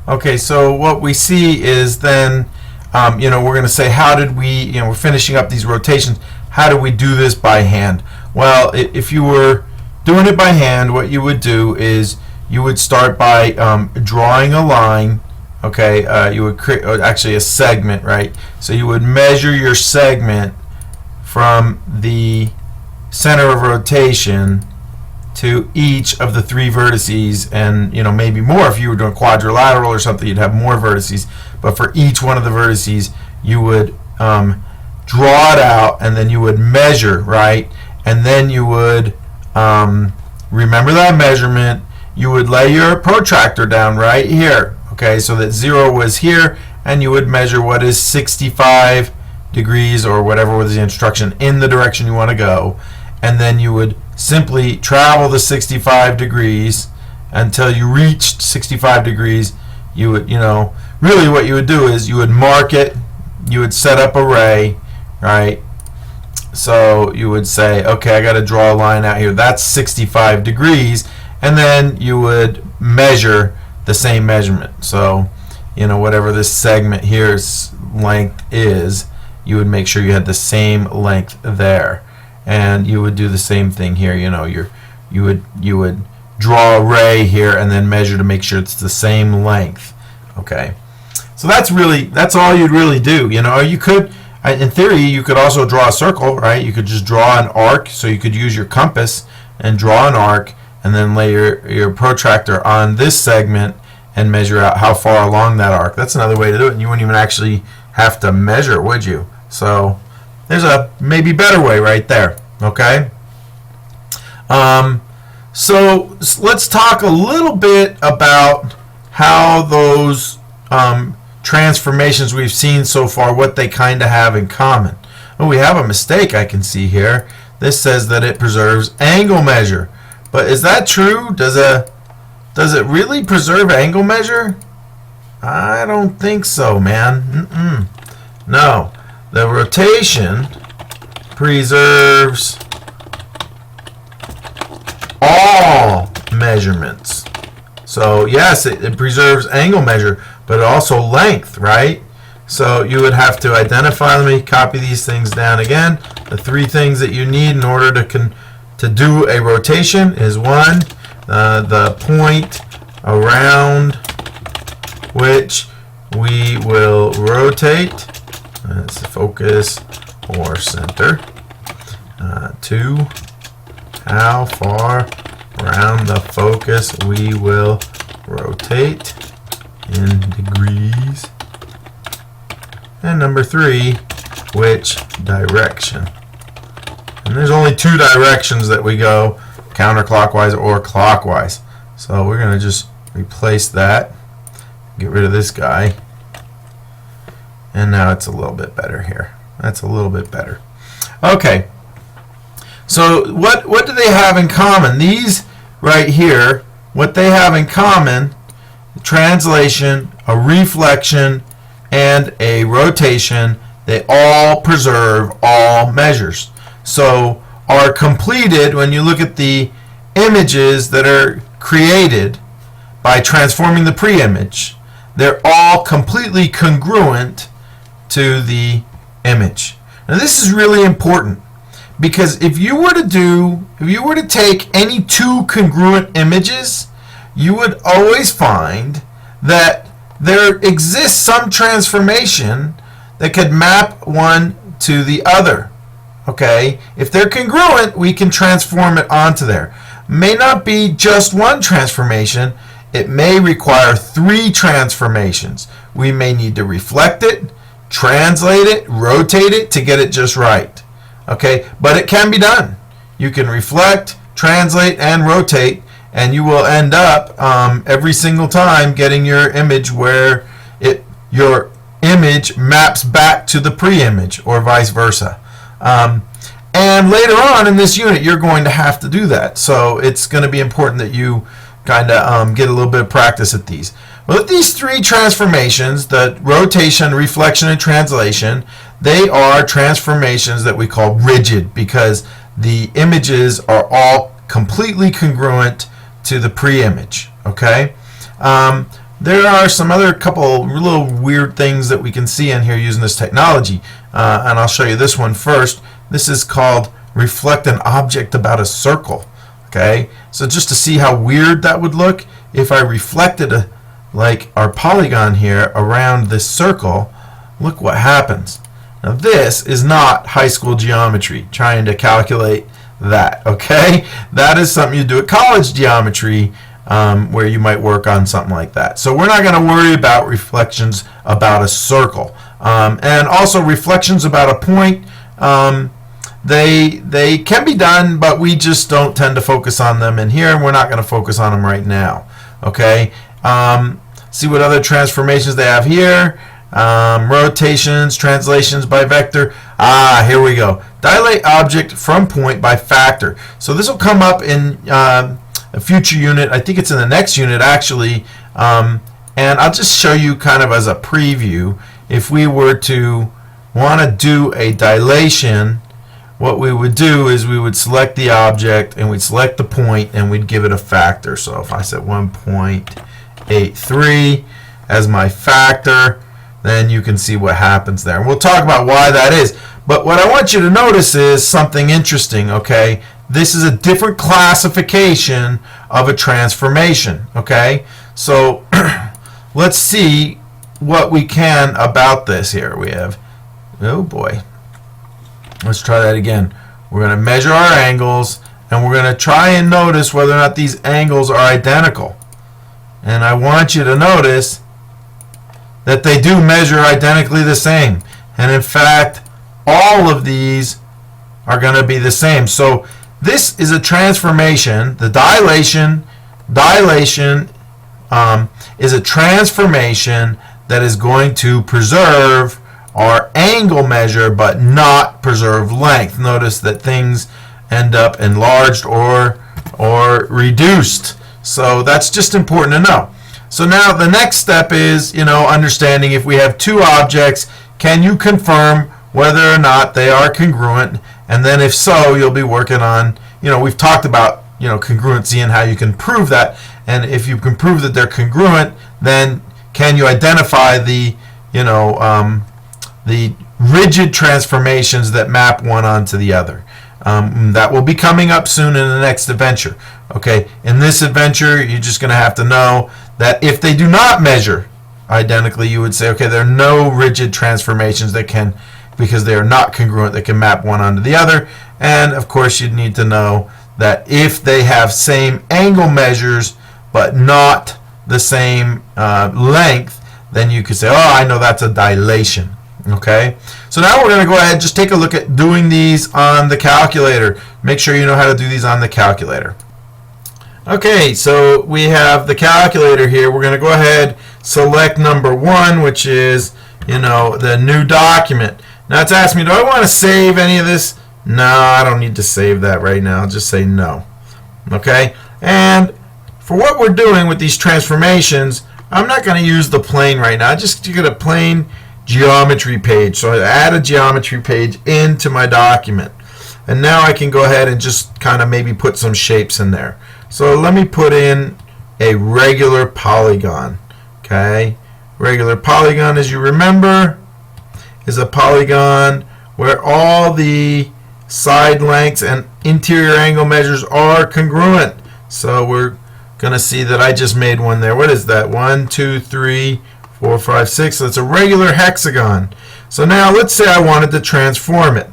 Okay, so what we see is then, we're going to say, how did we, we're finishing up these rotations. How do we do this by hand? Well, if you were doing it by hand, what you would do is you would start by drawing a line. Okay, you would create actually a segment, right? So you would measure your segment from the center of rotation to each of the 3 vertices, and maybe more. If you were doing quadrilateral or something, you'd have more vertices. But for each one of the vertices, you would draw it out, and then you would measure, right? And then you would remember that measurement. You would lay your protractor down right here, okay, so that 0 was here, and you would measure what is 65 degrees or whatever was the instruction in the direction you want to go, and then you would simply travel the 65 degrees until you reached 65 degrees. You would, really what you would do is you would mark it, you would set up a ray, right? So you would say, okay, I got to draw a line out here. That's 65 degrees. And then you would measure the same measurement. So, whatever this segment here's length is, you would make sure you had the same length there. And you would do the same thing here. You would draw a ray here and then measure to make sure it's the same length. Okay. So that's all you'd really do. You could, in theory, you could also draw a circle, right? You could just draw an arc. So you could use your compass and draw an arc, and then lay your protractor on this segment and measure out how far along that arc. That's another way to do it, and you wouldn't even actually have to measure, would you? So there's a maybe better way right there, okay? So let's talk a little bit about how those transformations we've seen so far, what they kind of have in common. Oh, we have a mistake I can see here. This says that it preserves angle measure. But is that true? Does it really preserve angle measure? I don't think so, man. No. The rotation preserves all measurements. So yes, it preserves angle measure, but also length, right? So you would have to identify, let me copy these things down again. The 3 things that you need in order to do a rotation is 1, the point around which we will rotate. That's focus or center. 2, how far around the focus we will rotate in degrees. And number 3, which direction. And there's only 2 directions that we go, counterclockwise or clockwise. So we're going to just replace that, get rid of this guy, and now it's a little bit better here. That's a little bit better. Okay, so what do they have in common? These right here, what they have in common, translation, a reflection, and a rotation, they all preserve all measures. So are completed when you look at the images that are created by transforming the pre-image. They're all completely congruent to the image. Now this is really important, because if you were to take any 2 congruent images, you would always find that there exists some transformation that could map one to the other. Okay, if they're congruent, we can transform it onto there. May not be just one transformation. It may require 3 transformations. We may need to reflect it, translate it, rotate it to get it just right. Okay, but it can be done. You can reflect, translate, and rotate, and you will end up every single time getting your image where your image maps back to the pre-image, or vice versa. And later on in this unit, you're going to have to do that. So it's going to be important that you kind of get a little bit of practice at these. Well, at these 3 transformations, the rotation, reflection, and translation, they are transformations that we call rigid, because the images are all completely congruent to the pre-image. Okay? there are some other couple little weird things that we can see in here using this technology, and I'll show you this one first. This is called reflect an object about a circle. Okay, so just to see how weird that would look if I reflected like our polygon here around this circle, look what happens. Now this is not high school geometry, trying to calculate that, okay? That is something you do at college geometry, where you might work on something like that. So we're not going to worry about reflections about a circle. And also reflections about a point, they can be done, but we just don't tend to focus on them in here, and we're not going to focus on them right now. Okay? See what other transformations they have here. Rotations, translations by vector. Here we go. Dilate object from point by factor. So this will come up in a future unit. I think it's in the next unit actually. And I'll just show you kind of as a preview. If we were to want to do a dilation, what we would do is we would select the object and we'd select the point and we'd give it a factor. So if I said 1.83 as my factor, then you can see what happens there. And we'll talk about why that is. But what I want you to notice is something interesting, okay? This is a different classification of a transformation, okay? So let's see what we can about this here. We have, oh boy. Let's try that again. We're going to measure our angles, and we're going to try and notice whether or not these angles are identical. And I want you to notice that they do measure identically the same. And in fact, all of these are going to be the same. So this is a transformation. The dilation is a transformation that is going to preserve our angle measure but not preserve length. Notice that things end up enlarged or reduced. So that's just important to know. So now the next step is, understanding if we have two objects, can you confirm whether or not they are congruent? And then if so, you'll be working on, we've talked about, congruency and how you can prove that. And if you can prove that they're congruent, then can you identify the rigid transformations that map one onto the other? That will be coming up soon in the next adventure. Okay, in this adventure, you're just going to have to know that if they do not measure identically, you would say, okay, there are no rigid transformations that can, because they are not congruent, that can map one onto the other. And of course, you'd need to know that if they have same angle measures but not the same length, then you could say, oh, I know that's a dilation. Okay, so now we're going to go ahead and just take a look at doing these on the calculator. Make sure you know how to do these on the calculator. Okay, so we have the calculator here. We're going to go ahead, select number 1, which is, the new document. Now it's asking me, do I want to save any of this? No, I don't need to save that right now. I'll just say no. Okay, and for what we're doing with these transformations, I'm not going to use the plane right now. I just get a plain geometry page. So I add a geometry page into my document. And now I can go ahead and just kind of maybe put some shapes in there. So let me put in a regular polygon. Okay, regular polygon, as you remember, is a polygon where all the side lengths and interior angle measures are congruent. So we're going to see that I just made one there. What is that? 1, 2, 3, 4, 5, 6. So it's a regular hexagon. So now let's say I wanted to transform it.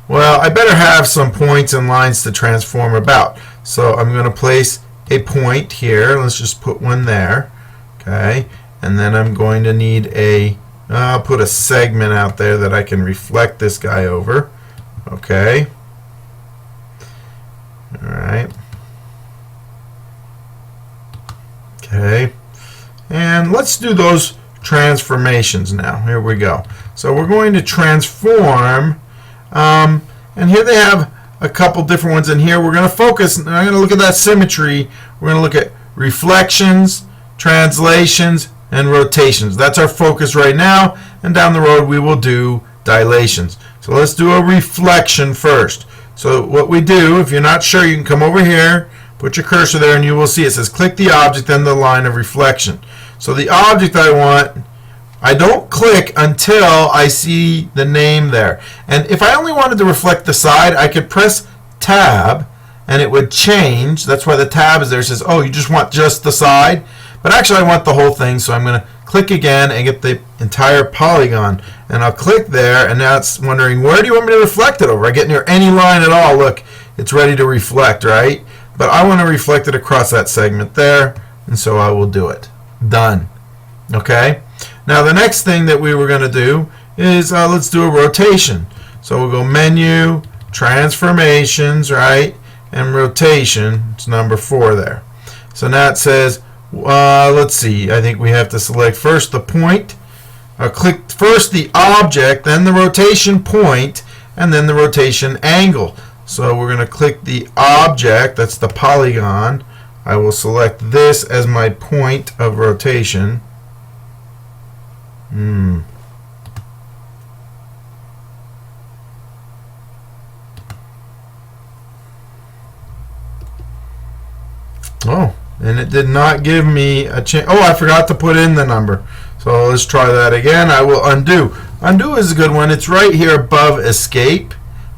Well, I better have some points and lines to transform about. So I'm going to place a point here. Let's just put one there. Okay. And then I'm going to need I'll put a segment out there that I can reflect this guy over. Okay. All right. Okay. And let's do those transformations now. Here we go. So we're going to transform, and here they have a couple different ones in here. We're going to focus, I'm going to look at that symmetry. We're going to look at reflections, translations, and rotations. That's our focus right now, and down the road we will do dilations. So let's do a reflection first. So what we do, if you're not sure, you can come over here, put your cursor there, and you will see it says click the object and the line of reflection. So the object I want, I don't click until I see the name there. And if I only wanted to reflect the side, I could press tab and it would change. That's why the tab is there. It says, oh, you just want just the side. But actually I want the whole thing, so I'm going to click again and get the entire polygon. And I'll click there, and now it's wondering, where do you want me to reflect it over? I get near any line at all. Look, it's ready to reflect, right? But I want to reflect it across that segment there, and so I will do it. Done. Okay? Now the next thing that we were going to do is let's do a rotation. So we'll go Menu, Transformations, right? And Rotation. It's number 4 there. So now it says, let's see, I think we have to select first the point. Click first the object, then the rotation point, and then the rotation angle. So we're going to click the object, that's the polygon. I will select this as my point of rotation. Oh, and it did not give me a chance. Oh, I forgot to put in the number. So let's try that again. I will undo. Undo is a good one. It's right here above escape.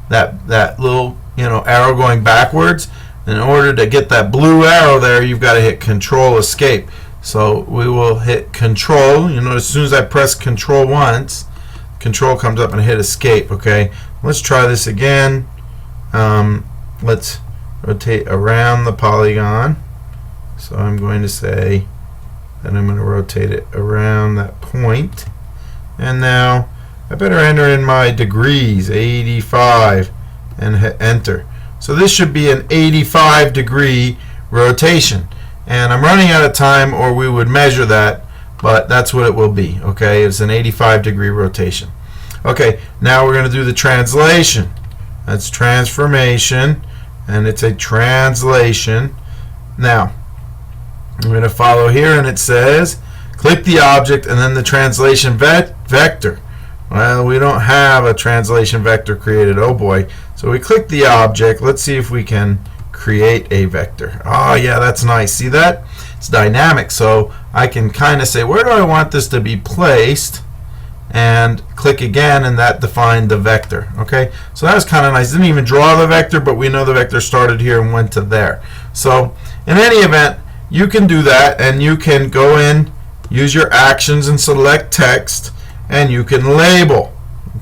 That little arrow going backwards. In order to get that blue arrow there, you've got to hit Control Escape. So we will hit Control. As soon as I press Control once, Control comes up and hit Escape. Okay. Let's try this again. Let's rotate around the polygon. So I'm going to say that I'm going to rotate it around that point. And now I better enter in my degrees, 85, and hit Enter. So this should be an 85-degree rotation. And I'm running out of time, or we would measure that, but that's what it will be. Okay, it's an 85-degree rotation. Okay, now we're going to do the translation. That's transformation, and it's a translation. Now, I'm going to follow here, and it says click the object and then the translation vector. Well, we don't have a translation vector created. Oh boy. So we click the object. Let's see if we can create a vector. Oh yeah, that's nice. See that? It's dynamic. So I can kind of say, where do I want this to be placed? And click again, and that defined the vector. Okay, so that was kind of nice. Didn't even draw the vector, but we know the vector started here and went to there. So in any event, you can do that, and you can go in, use your actions and select text, and you can label.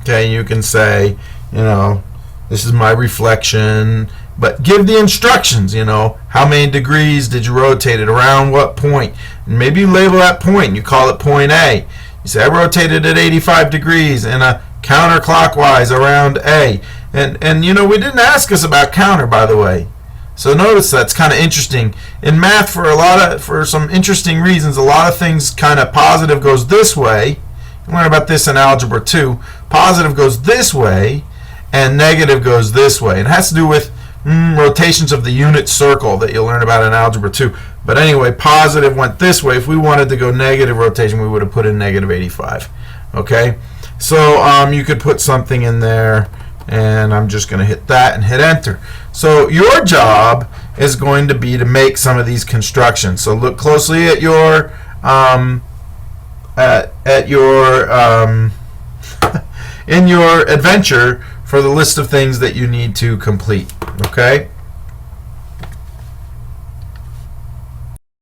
Okay, you can say, this is my reflection, but give the instructions, how many degrees did you rotate it, around what point, and maybe you label that point and you call it point A. You say, I rotated it 85 degrees in a counterclockwise around A. And we didn't ask us about counter, by the way. So notice that's kind of interesting. In math, for some interesting reasons, a lot of things kind of positive goes this way. You learn about this in Algebra 2. Positive goes this way, and negative goes this way. It has to do with rotations of the unit circle that you'll learn about in Algebra 2. But anyway, positive went this way. If we wanted to go negative rotation, we would have put in negative 85. Okay? So you could put something in there, and I'm just going to hit that and hit Enter. So your job is going to be to make some of these constructions. So look closely at your in your adventure for the list of things that you need to complete. Okay?